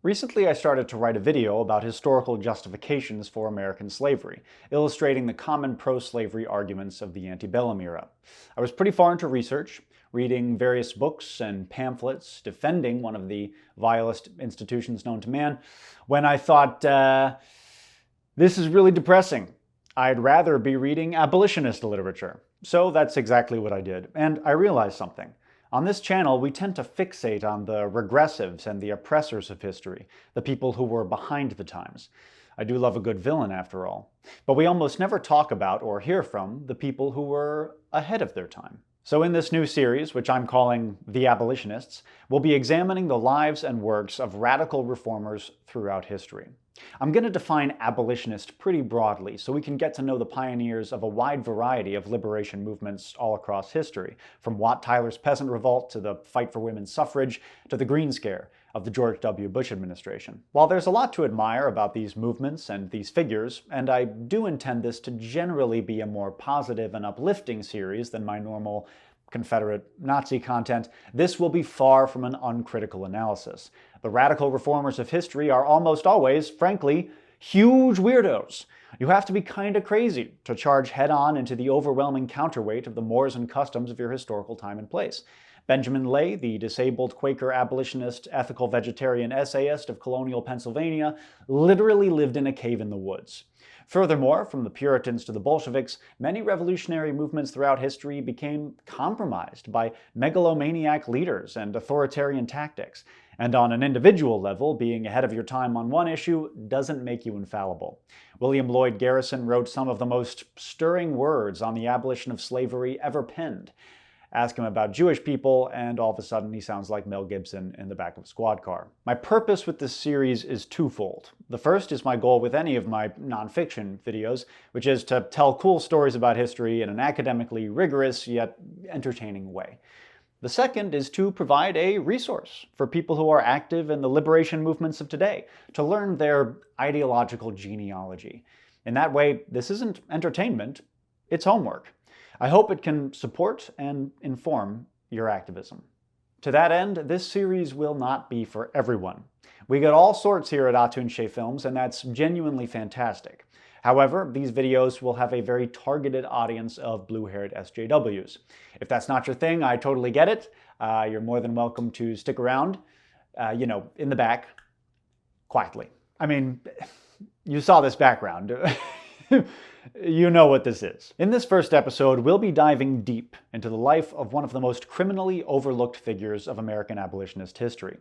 Recently, I started to write a video about historical justifications for American slavery, illustrating the common pro-slavery arguments of the antebellum era. I was pretty far into research, reading various books and pamphlets defending one of the vilest institutions known to man, when I thought, this is really depressing. I'd rather be reading abolitionist literature. So that's exactly what I did, and I realized something. On this channel, we tend to fixate on the regressives and the oppressors of history, the people who were behind the times. I do love a good villain, after all. But we almost never talk about or hear from the people who were ahead of their time. So in this new series, which I'm calling The Abolitionists, we'll be examining the lives and works of radical reformers throughout history. I'm going to define abolitionist pretty broadly so we can get to know the pioneers of a wide variety of liberation movements all across history, from Wat Tyler's Peasant Revolt to the fight for women's suffrage to the Green Scare of the George W. Bush administration. While there's a lot to admire about these movements and these figures, and I do intend this to generally be a more positive and uplifting series than my normal Confederate Nazi content, this will be far from an uncritical analysis. The radical reformers of history are almost always, frankly, huge weirdos. You have to be kinda crazy to charge head-on into the overwhelming counterweight of the mores and customs of your historical time and place. Benjamin Lay, the disabled Quaker abolitionist, ethical vegetarian essayist of colonial Pennsylvania, literally lived in a cave in the woods. Furthermore, from the Puritans to the Bolsheviks, many revolutionary movements throughout history became compromised by megalomaniac leaders and authoritarian tactics. And on an individual level, being ahead of your time on one issue doesn't make you infallible. William Lloyd Garrison wrote some of the most stirring words on the abolition of slavery ever penned. Ask him about Jewish people, and all of a sudden he sounds like Mel Gibson in the back of a squad car. My purpose with this series is twofold. The first is my goal with any of my nonfiction videos, which is to tell cool stories about history in an academically rigorous yet entertaining way. The second is to provide a resource for people who are active in the liberation movements of today, to learn their ideological genealogy. In that way, this isn't entertainment, it's homework. I hope it can support and inform your activism. To that end, this series will not be for everyone. We get all sorts here at Atun-Shei Films, and that's genuinely fantastic. However, these videos will have a very targeted audience of blue-haired SJWs. If that's not your thing, I totally get it. You're more than welcome to stick around, in the back, quietly. I mean, you saw this background. You know what this is. In this first episode, we'll be diving deep into the life of one of the most criminally overlooked figures of American abolitionist history.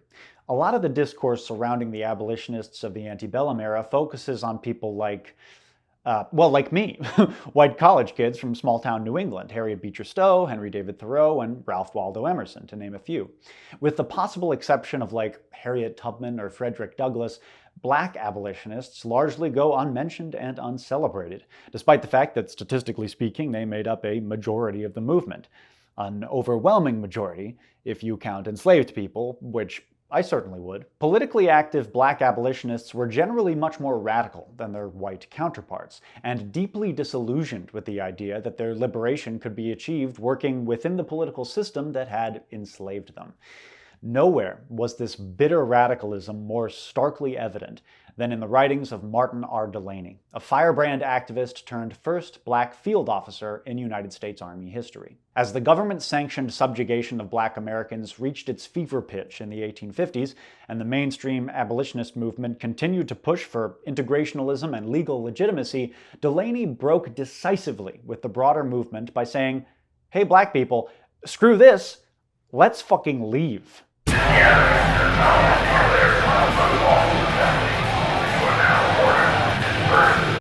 A lot of the discourse surrounding the abolitionists of the antebellum era focuses on people like me, white college kids from small-town New England, Harriet Beecher Stowe, Henry David Thoreau, and Ralph Waldo Emerson, to name a few. With the possible exception of Harriet Tubman or Frederick Douglass, Black abolitionists largely go unmentioned and uncelebrated, despite the fact that, statistically speaking, they made up a majority of the movement. An overwhelming majority, if you count enslaved people, which I certainly would. Politically active Black abolitionists were generally much more radical than their white counterparts, and deeply disillusioned with the idea that their liberation could be achieved working within the political system that had enslaved them. Nowhere was this bitter radicalism more starkly evident than in the writings of Martin R. Delany, a firebrand activist turned first Black field officer in United States Army history. As the government-sanctioned subjugation of Black Americans reached its fever pitch in the 1850s, and the mainstream abolitionist movement continued to push for integrationalism and legal legitimacy, Delany broke decisively with the broader movement by saying, "Hey, Black people, screw this, let's fucking leave."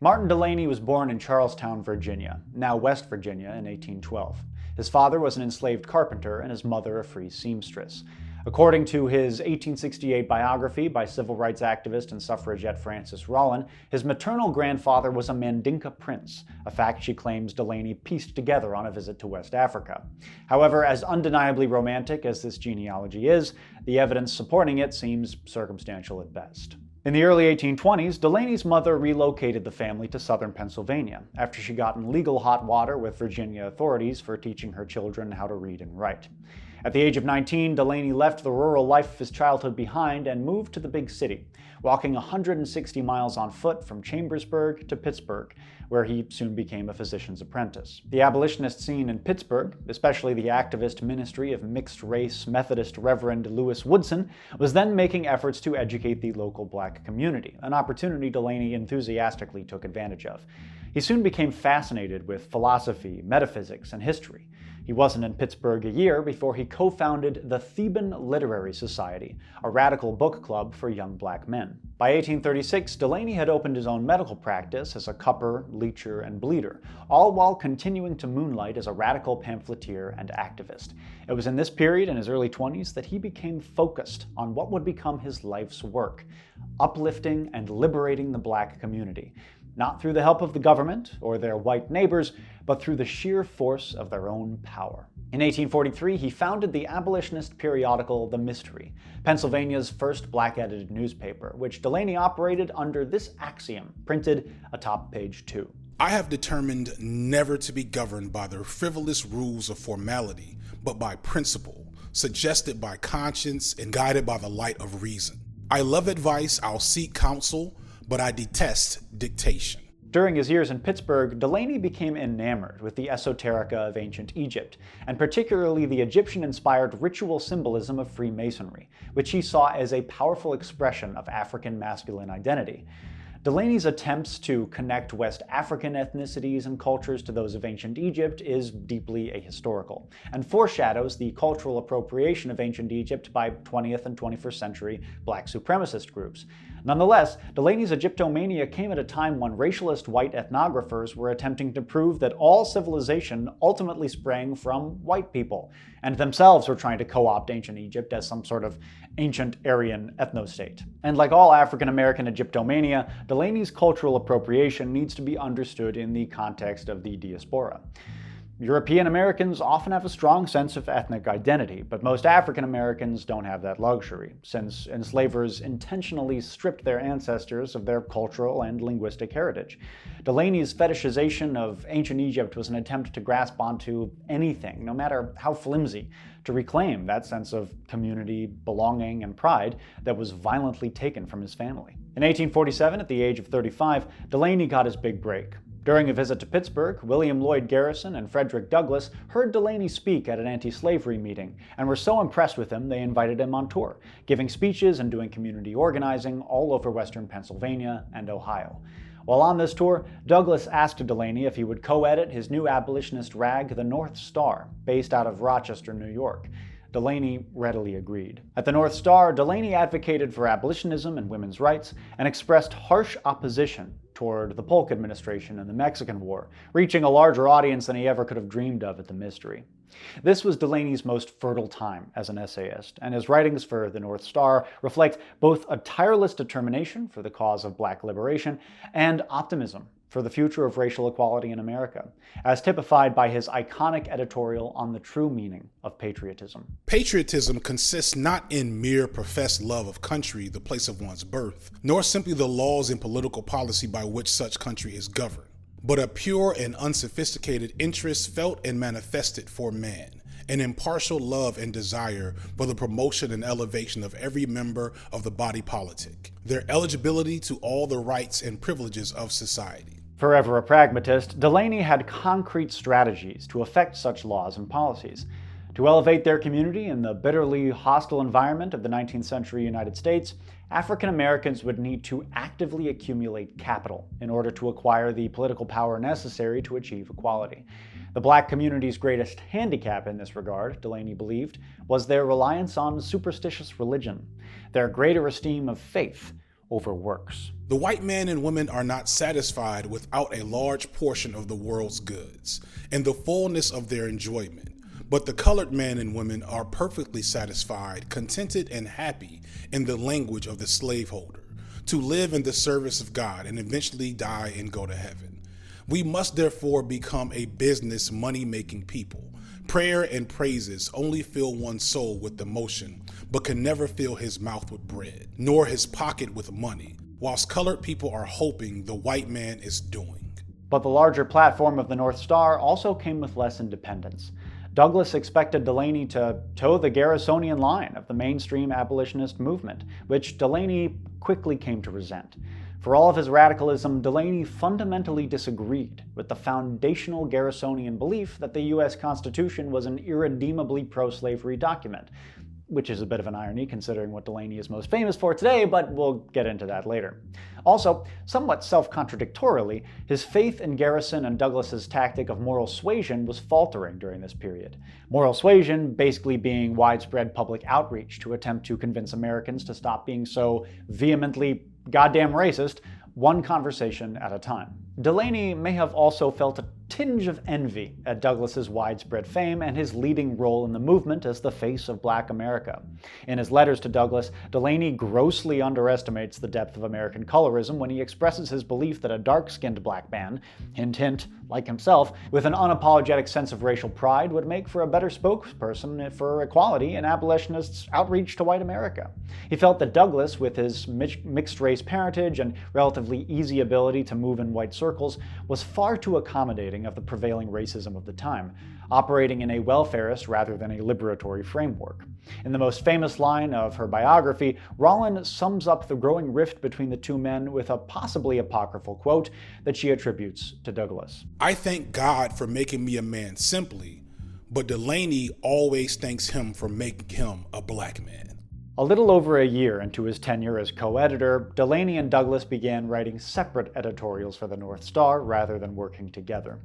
Martin Delany was born in Charlestown, Virginia, now West Virginia, in 1812. His father was an enslaved carpenter and his mother a free seamstress. According to his 1868 biography by civil rights activist and suffragette Frances Rollin, his maternal grandfather was a Mandinka prince, a fact she claims Delany pieced together on a visit to West Africa. However, as undeniably romantic as this genealogy is, the evidence supporting it seems circumstantial at best. In the early 1820s, Delany's mother relocated the family to southern Pennsylvania after she got in legal hot water with Virginia authorities for teaching her children how to read and write. At the age of 19, Delany left the rural life of his childhood behind and moved to the big city, walking 160 miles on foot from Chambersburg to Pittsburgh, where he soon became a physician's apprentice. The abolitionist scene in Pittsburgh, especially the activist ministry of mixed-race Methodist Reverend Lewis Woodson, was then making efforts to educate the local black community, an opportunity Delany enthusiastically took advantage of. He soon became fascinated with philosophy, metaphysics, and history. He wasn't in Pittsburgh a year before he co-founded the Theban Literary Society, a radical book club for young black men. By 1836, Delany had opened his own medical practice as a cupper, leecher, and bleeder, all while continuing to moonlight as a radical pamphleteer and activist. It was in this period, in his early 20s, that he became focused on what would become his life's work: uplifting and liberating the black community. Not through the help of the government or their white neighbors, but through the sheer force of their own power. In 1843, he founded the abolitionist periodical The Mystery, Pennsylvania's first black-edited newspaper, which Delany operated under this axiom, printed atop page 2. I have determined never to be governed by the frivolous rules of formality, but by principle, suggested by conscience and guided by the light of reason. I love advice, I'll seek counsel, but I detest dictation. During his years in Pittsburgh, Delany became enamored with the esoterica of ancient Egypt, and particularly the Egyptian-inspired ritual symbolism of Freemasonry, which he saw as a powerful expression of African masculine identity. Delany's attempts to connect West African ethnicities and cultures to those of ancient Egypt is deeply ahistorical, and foreshadows the cultural appropriation of ancient Egypt by 20th and 21st century black supremacist groups. Nonetheless, Delany's Egyptomania came at a time when racialist white ethnographers were attempting to prove that all civilization ultimately sprang from white people, and themselves were trying to co-opt ancient Egypt as some sort of ancient Aryan ethnostate. And like all African-American Egyptomania, Delany's cultural appropriation needs to be understood in the context of the diaspora. European Americans often have a strong sense of ethnic identity, but most African Americans don't have that luxury, since enslavers intentionally stripped their ancestors of their cultural and linguistic heritage. Delany's fetishization of ancient Egypt was an attempt to grasp onto anything, no matter how flimsy, to reclaim that sense of community, belonging, and pride that was violently taken from his family. In 1847, at the age of 35, Delany got his big break. During a visit to Pittsburgh, William Lloyd Garrison and Frederick Douglass heard Delany speak at an anti-slavery meeting and were so impressed with him they invited him on tour, giving speeches and doing community organizing all over western Pennsylvania and Ohio. While on this tour, Douglass asked Delany if he would co-edit his new abolitionist rag, The North Star, based out of Rochester, New York. Delany readily agreed. At the North Star, Delany advocated for abolitionism and women's rights and expressed harsh opposition toward the Polk administration and the Mexican War, reaching a larger audience than he ever could have dreamed of at the Mystery. This was Delany's most fertile time as an essayist, and his writings for The North Star reflect both a tireless determination for the cause of black liberation and optimism for the future of racial equality in America, as typified by his iconic editorial on the true meaning of patriotism. Patriotism consists not in mere professed love of country, the place of one's birth, nor simply the laws and political policy by which such country is governed, but a pure and unsophisticated interest felt and manifested for man, an impartial love and desire for the promotion and elevation of every member of the body politic, their eligibility to all the rights and privileges of society. Forever a pragmatist, Delany had concrete strategies to effect such laws and policies. To elevate their community in the bitterly hostile environment of the 19th century United States, African Americans would need to actively accumulate capital in order to acquire the political power necessary to achieve equality. The black community's greatest handicap in this regard, Delany believed, was their reliance on superstitious religion, their greater esteem of faith over works. The white man and women are not satisfied without a large portion of the world's goods and the fullness of their enjoyment. But the colored men and women are perfectly satisfied, contented, and happy in the language of the slaveholder, to live in the service of God and eventually die and go to heaven. We must therefore become a business money-making people. Prayer and praises only fill one's soul with emotion, but can never fill his mouth with bread, nor his pocket with money, whilst colored people are hoping the white man is doing. But the larger platform of the North Star also came with less independence. Douglas expected Delany to toe the Garrisonian line of the mainstream abolitionist movement, which Delany quickly came to resent. For all of his radicalism, Delany fundamentally disagreed with the foundational Garrisonian belief that the U.S. Constitution was an irredeemably pro-slavery document, which is a bit of an irony considering what Delany is most famous for today, but we'll get into that later. Also, somewhat self-contradictorily, his faith in Garrison and Douglas's tactic of moral suasion was faltering during this period. Moral suasion basically being widespread public outreach to attempt to convince Americans to stop being so vehemently goddamn racist, one conversation at a time. Delany may have also felt a tinge of envy at Douglas's widespread fame and his leading role in the movement as the face of Black America. In his letters to Douglas, Delany grossly underestimates the depth of American colorism when he expresses his belief that a dark-skinned black man, hint hint, like himself, with an unapologetic sense of racial pride would make for a better spokesperson for equality and abolitionists' outreach to white America. He felt that Douglas, with his mixed-race parentage and relatively easy ability to move in white circles, was far too accommodating of the prevailing racism of the time, operating in a welfarist rather than a liberatory framework. In the most famous line of her biography, Rollin sums up the growing rift between the two men with a possibly apocryphal quote that she attributes to Douglas. "I thank God for making me a man simply, but Delany always thanks him for making him a black man." A little over a year into his tenure as co-editor, Delany and Douglas began writing separate editorials for the North Star rather than working together.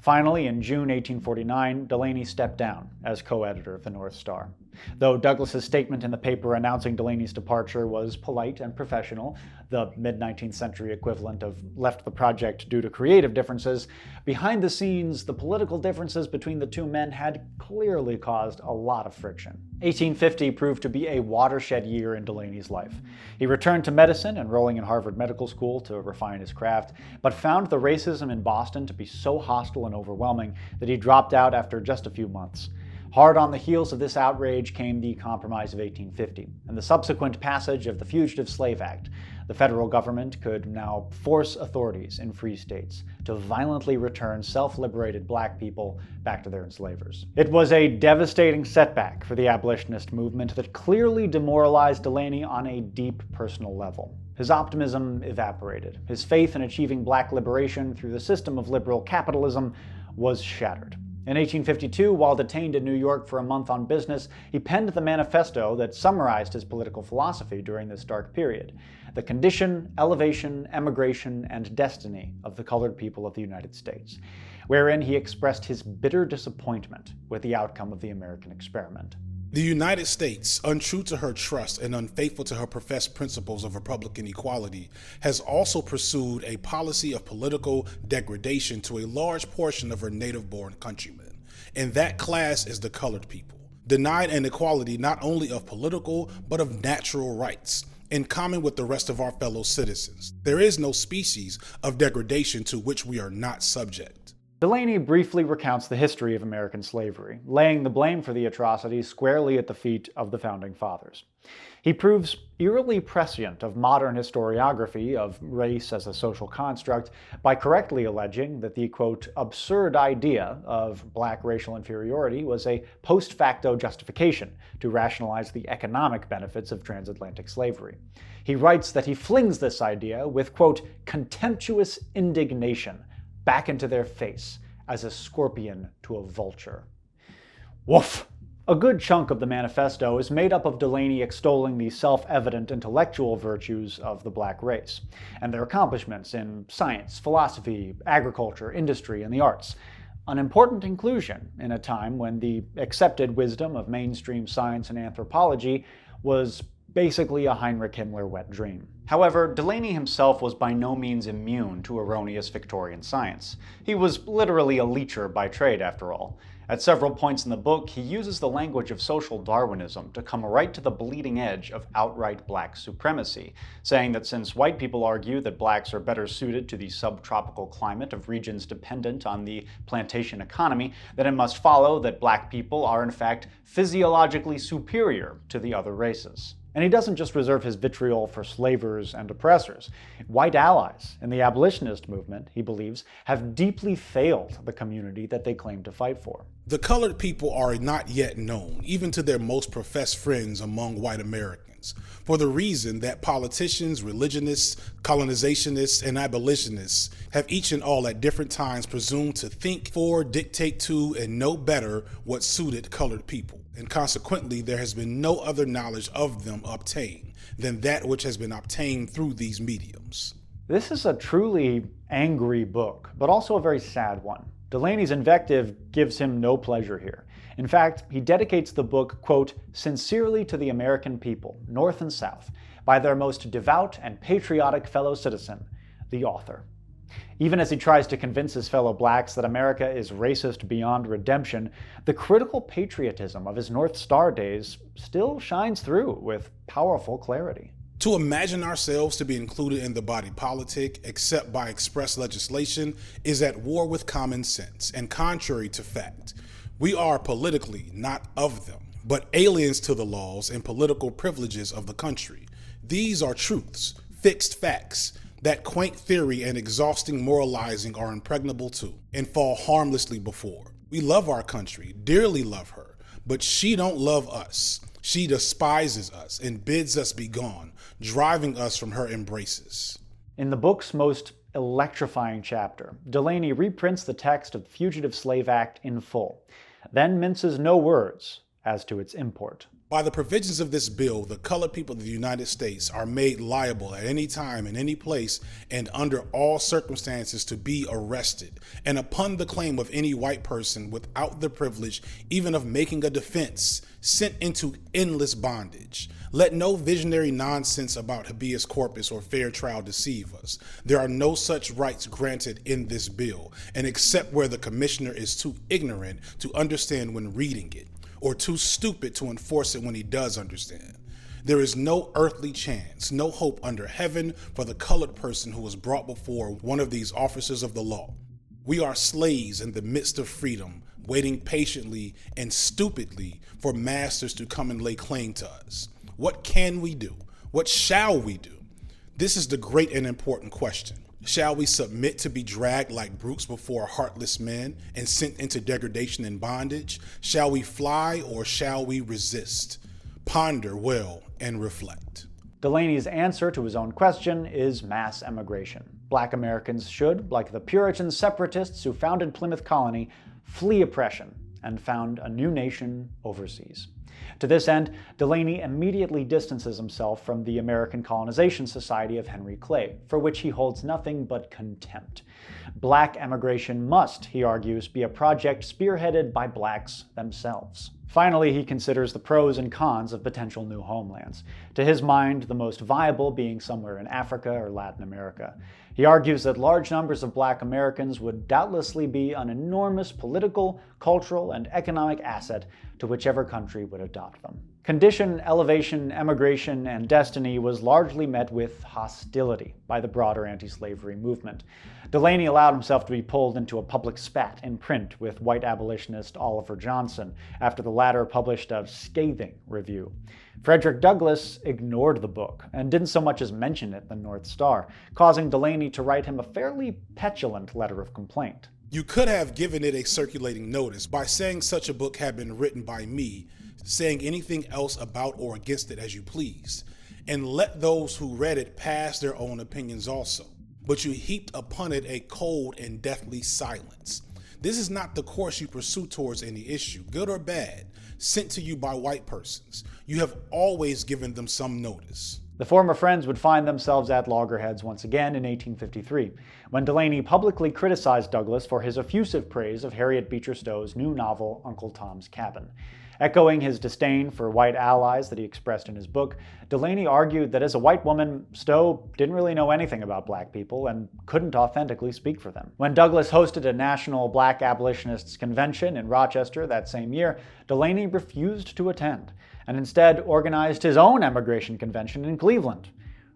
Finally, in June 1849, Delany stepped down as co-editor of the North Star. Though Douglas's statement in the paper announcing Delany's departure was polite and professional, the mid-19th century equivalent of left the project due to creative differences, behind the scenes, the political differences between the two men had clearly caused a lot of friction. 1850 proved to be a watershed year in Delany's life. He returned to medicine, enrolling in Harvard Medical School to refine his craft, but found the racism in Boston to be so hostile and overwhelming that he dropped out after just a few months. Hard on the heels of this outrage came the Compromise of 1850 and the subsequent passage of the Fugitive Slave Act. The federal government could now force authorities in free states to violently return self-liberated black people back to their enslavers. It was a devastating setback for the abolitionist movement that clearly demoralized Delany on a deep personal level. His optimism evaporated. His faith in achieving black liberation through the system of liberal capitalism was shattered. In 1852, while detained in New York for a month on business, he penned the manifesto that summarized his political philosophy during this dark period: the condition, elevation, emigration, and destiny of the colored people of the United States, wherein he expressed his bitter disappointment with the outcome of the American experiment. The United States, untrue to her trust and unfaithful to her professed principles of Republican equality, has also pursued a policy of political degradation to a large portion of her native-born countrymen, and that class is the colored people, denied an equality not only of political but of natural rights, in common with the rest of our fellow citizens. There is no species of degradation to which we are not subject. Delany briefly recounts the history of American slavery, laying the blame for the atrocities squarely at the feet of the Founding Fathers. He proves eerily prescient of modern historiography of race as a social construct by correctly alleging that the, quote, absurd idea of black racial inferiority was a post facto justification to rationalize the economic benefits of transatlantic slavery. He writes that he flings this idea with, quote, contemptuous indignation back into their face as a scorpion to a vulture. Woof! A good chunk of the manifesto is made up of Delany extolling the self-evident intellectual virtues of the black race, and their accomplishments in science, philosophy, agriculture, industry, and the arts. An important inclusion in a time when the accepted wisdom of mainstream science and anthropology was basically a Heinrich Himmler wet dream. However, Delany himself was by no means immune to erroneous Victorian science. He was literally a leecher by trade, after all. At several points in the book, he uses the language of social Darwinism to come right to the bleeding edge of outright black supremacy, saying that since white people argue that blacks are better suited to the subtropical climate of regions dependent on the plantation economy, then it must follow that black people are in fact physiologically superior to the other races. And he doesn't just reserve his vitriol for slavers and oppressors. White allies in the abolitionist movement, he believes, have deeply failed the community that they claim to fight for. The colored people are not yet known, even to their most professed friends among white Americans, for the reason that politicians, religionists, colonizationists, and abolitionists have each and all at different times presumed to think for, dictate to, and know better what suited colored people. And consequently, there has been no other knowledge of them obtained than that which has been obtained through these mediums. This is a truly angry book, but also a very sad one. Delany's invective gives him no pleasure here. In fact, he dedicates the book, quote, sincerely to the American people, North and South, by their most devout and patriotic fellow citizen, the author. Even as he tries to convince his fellow blacks that America is racist beyond redemption, the critical patriotism of his North Star days still shines through with powerful clarity. To imagine ourselves to be included in the body politic, except by express legislation, is at war with common sense and contrary to fact. We are politically not of them, but aliens to the laws and political privileges of the country. These are truths, fixed facts, that quaint theory and exhausting moralizing are impregnable to, and fall harmlessly before. We love our country, dearly love her, but she don't love us. She despises us and bids us be gone, driving us from her embraces. In the book's most electrifying chapter, Delany reprints the text of the Fugitive Slave Act in full, then minces no words as to its import. By the provisions of this bill, the colored people of the United States are made liable at any time, in any place, and under all circumstances to be arrested, and upon the claim of any white person without the privilege even of making a defense, sent into endless bondage. Let no visionary nonsense about habeas corpus or fair trial deceive us. There are no such rights granted in this bill, and except where the commissioner is too ignorant to understand when reading it, or too stupid to enforce it when he does understand. There is no earthly chance, no hope under heaven for the colored person who was brought before one of these officers of the law. We are slaves in the midst of freedom, waiting patiently and stupidly for masters to come and lay claim to us. What can we do? What shall we do? This is the great and important question. Shall we submit to be dragged like brutes before heartless men and sent into degradation and bondage? Shall we fly or shall we resist? Ponder well and reflect. Delany's answer to his own question is mass emigration. Black Americans should, like the Puritan separatists who founded Plymouth Colony, flee oppression and found a new nation overseas. To this end, Delany immediately distances himself from the American Colonization Society of Henry Clay, for which he holds nothing but contempt. Black emigration must, he argues, be a project spearheaded by blacks themselves. Finally, he considers the pros and cons of potential new homelands, to his mind the most viable being somewhere in Africa or Latin America. He argues that large numbers of black Americans would doubtlessly be an enormous political, cultural, and economic asset to whichever country would adopt them. Condition, elevation, emigration, and destiny was largely met with hostility by the broader anti-slavery movement. Delany allowed himself to be pulled into a public spat in print with white abolitionist Oliver Johnson after the latter published a scathing review. Frederick Douglass ignored the book and didn't so much as mention it in the North Star, causing Delany to write him a fairly petulant letter of complaint. You could have given it a circulating notice by saying such a book had been written by me, saying anything else about or against it as you pleased, and let those who read it pass their own opinions also. But you heaped upon it a cold and deathly silence. This is not the course you pursue towards any issue, good or bad, sent to you by white persons. You have always given them some notice. The former friends would find themselves at loggerheads once again in 1853, when Delany publicly criticized Douglass for his effusive praise of Harriet Beecher Stowe's new novel, Uncle Tom's Cabin. Echoing his disdain for white allies that he expressed in his book, Delany argued that as a white woman, Stowe didn't really know anything about black people and couldn't authentically speak for them. When Douglass hosted a national black abolitionists convention in Rochester that same year, Delany refused to attend and instead organized his own emigration convention in Cleveland,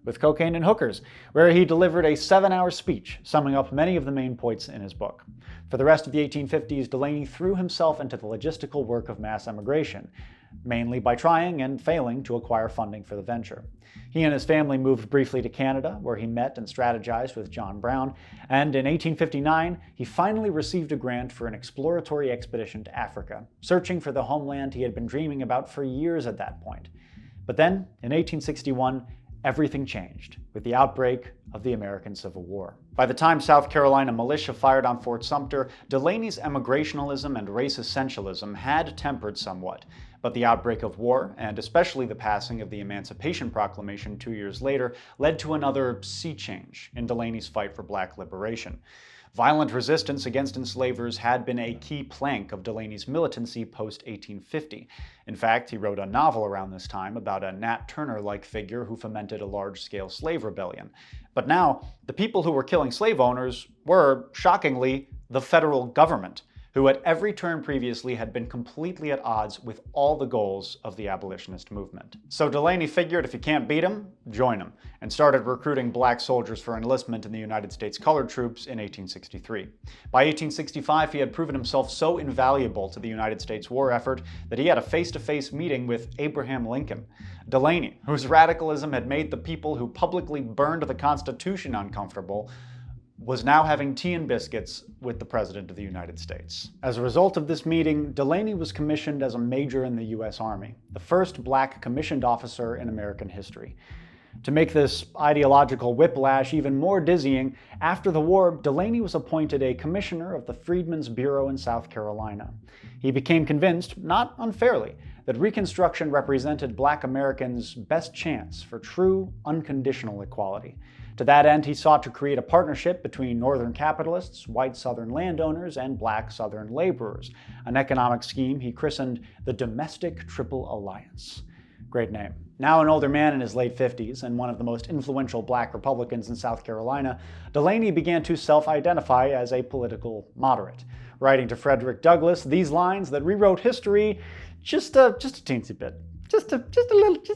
with cocaine and hookers, where he delivered a 7-hour speech summing up many of the main points in his book. For the rest of the 1850s, Delany threw himself into the logistical work of mass emigration, mainly by trying and failing to acquire funding for the venture. He and his family moved briefly to Canada, where he met and strategized with John Brown, and in 1859 he finally received a grant for an exploratory expedition to Africa, searching for the homeland he had been dreaming about for years at that point. But then, in 1861, everything changed with the outbreak of the American Civil War. By the time South Carolina militia fired on Fort Sumter, Delany's emigrationalism and race essentialism had tempered somewhat, but the outbreak of war, and especially the passing of the Emancipation Proclamation 2 years later, led to another sea change in Delany's fight for black liberation. Violent resistance against enslavers had been a key plank of Delany's militancy post-1850. In fact, he wrote a novel around this time about a Nat Turner-like figure who fomented a large-scale slave rebellion. But now, the people who were killing slave owners were, shockingly, the federal government, who at every turn previously had been completely at odds with all the goals of the abolitionist movement. So Delany figured if you can't beat him, join him, and started recruiting black soldiers for enlistment in the United States colored troops in 1863. By 1865, he had proven himself so invaluable to the United States war effort that he had a face-to-face meeting with Abraham Lincoln. Delany, whose radicalism had made the people who publicly burned the Constitution uncomfortable, was now having tea and biscuits with the President of the United States. As a result of this meeting, Delany was commissioned as a major in the U.S. Army, the first black commissioned officer in American history. To make this ideological whiplash even more dizzying, after the war, Delany was appointed a commissioner of the Freedmen's Bureau in South Carolina. He became convinced, not unfairly, that Reconstruction represented black Americans' best chance for true, unconditional equality. To that end, he sought to create a partnership between Northern capitalists, white Southern landowners, and black Southern laborers, an economic scheme he christened the Domestic Triple Alliance. Great name. Now an older man in his late 50s and one of the most influential black Republicans in South Carolina, Delany began to self-identify as a political moderate, writing to Frederick Douglass these lines that rewrote history just a teensy bit. Just a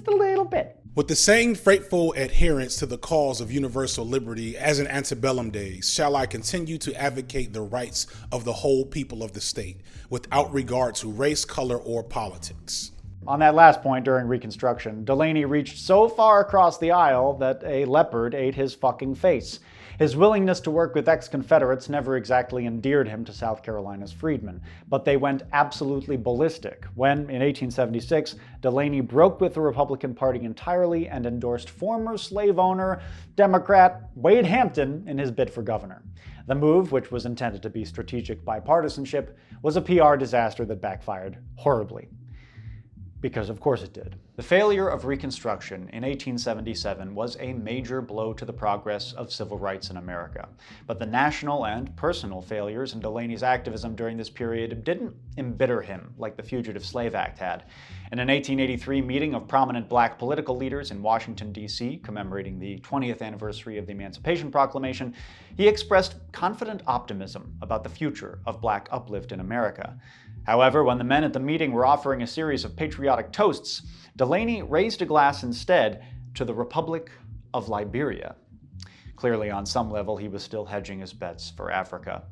little bit. With the same faithful adherence to the cause of universal liberty as in antebellum days, shall I continue to advocate the rights of the whole people of the state, without regard to race, color, or politics. On that last point during Reconstruction, Delany reached so far across the aisle that a leopard ate his fucking face. His willingness to work with ex-Confederates never exactly endeared him to South Carolina's freedmen, but they went absolutely ballistic when, in 1876, Delany broke with the Republican Party entirely and endorsed former slave owner, Democrat Wade Hampton in his bid for governor. The move, which was intended to be strategic bipartisanship, was a PR disaster that backfired horribly. Because of course it did. The failure of Reconstruction in 1877 was a major blow to the progress of civil rights in America. But the national and personal failures in Delany's activism during this period didn't embitter him like the Fugitive Slave Act had. In an 1883 meeting of prominent black political leaders in Washington, D.C., commemorating the 20th anniversary of the Emancipation Proclamation, he expressed confident optimism about the future of black uplift in America. However, when the men at the meeting were offering a series of patriotic toasts, Delany raised a glass instead to the Republic of Liberia. Clearly, on some level, he was still hedging his bets for Africa.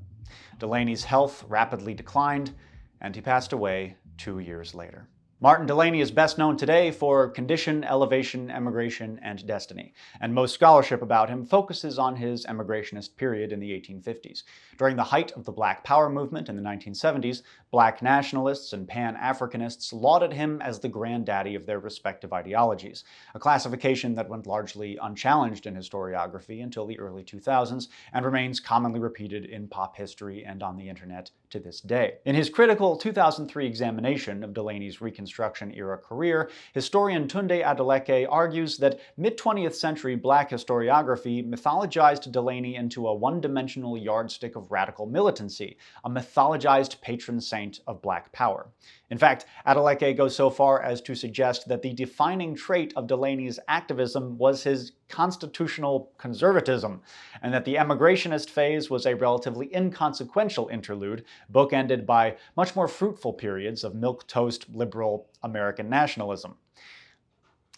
Delany's health rapidly declined, and he passed away 2 years later. Martin Delany is best known today for Condition, Elevation, Emigration, and Destiny, and most scholarship about him focuses on his emigrationist period in the 1850s. During the height of the Black Power movement in the 1970s, black nationalists and Pan-Africanists lauded him as the granddaddy of their respective ideologies, a classification that went largely unchallenged in historiography until the early 2000s and remains commonly repeated in pop history and on the internet to this day. In his critical 2003 examination of Delany's Reconstruction-era career, historian Tunde Adeleke argues that mid-20th century black historiography mythologized Delany into a one-dimensional yardstick of radical militancy, a mythologized patron saint of black power. In fact, Adeleke goes so far as to suggest that the defining trait of Delany's activism was his constitutional conservatism, and that the emigrationist phase was a relatively inconsequential interlude, bookended by much more fruitful periods of milquetoast liberal American nationalism.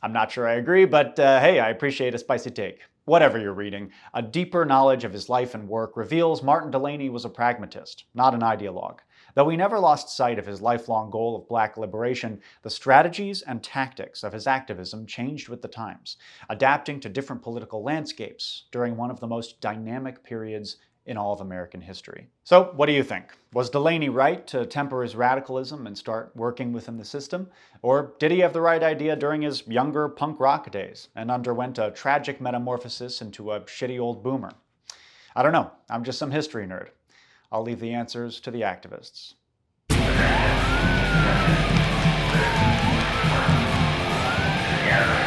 I'm not sure I agree, but hey, I appreciate a spicy take. Whatever you're reading, a deeper knowledge of his life and work reveals Martin Delany was a pragmatist, not an ideologue. Though he never lost sight of his lifelong goal of black liberation, the strategies and tactics of his activism changed with the times, adapting to different political landscapes during one of the most dynamic periods in all of American history. So, what do you think? Was Delany right to temper his radicalism and start working within the system? Or did he have the right idea during his younger punk rock days and underwent a tragic metamorphosis into a shitty old boomer? I don't know. I'm just some history nerd. I'll leave the answers to the activists. Yeah.